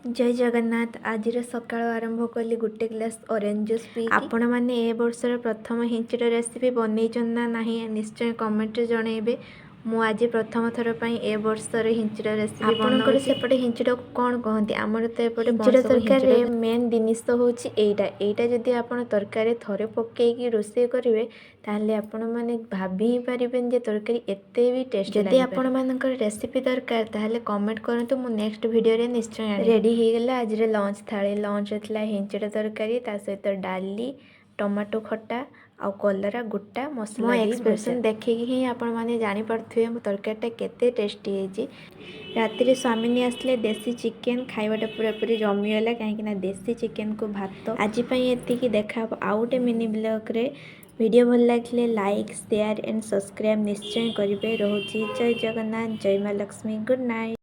जय जगन्नाथ। आज सकाल आरंभ कली गोटे ग्लास ऑरेंज जूस पी। आपण मैंने ए वर्षर प्रथम हिंचड़ रेसिपी बनईचन ना नहीं निश्चय कमेंट जनइबे। मु आज प्रथम थर ए वर्षर हिंचड़ रेसिपी बनकर सेपटे हिंचड़ को कौन कहते आमर तो एपटे हिंचड़ तरकारी मेन जिनिस होची एटा जदि आपण तरकारी थरे पकेकी रोषे करेंगे ताहले आपण माने भाभी ही पारिबेन जे तरकारी एते भी टेस्ट जदि आपण मानकर रेसिपी दरकार ताहले कमेंट करंतु मु नेक्स्ट वीडियो रे निश्चय रेडी हो गला। आज लंच थाली लंच होता हिंचड़ तरकारी ता सहित डाली टमाटो खट्टा आउ कलरा गोटा मसला एक्सप्रेशन देखिए ही आपण माने जानी पारथुए मो तरकारीटा केते टेस्टी है। राति स्वामिनी आसले देसी चिकेन खाइबाटा पूरा पूरी जमीगला कहीं देसी चिकेन को भात आज एतिकी देखा आउ गोटे मिनी ब्लॉग रे। वीडियो भल लगे लाइक शेयर एंड सब्सक्राइब निश्चय करेंगे। रोची जय जगन्नाथ जय माँ लक्ष्मी गुड नाइट।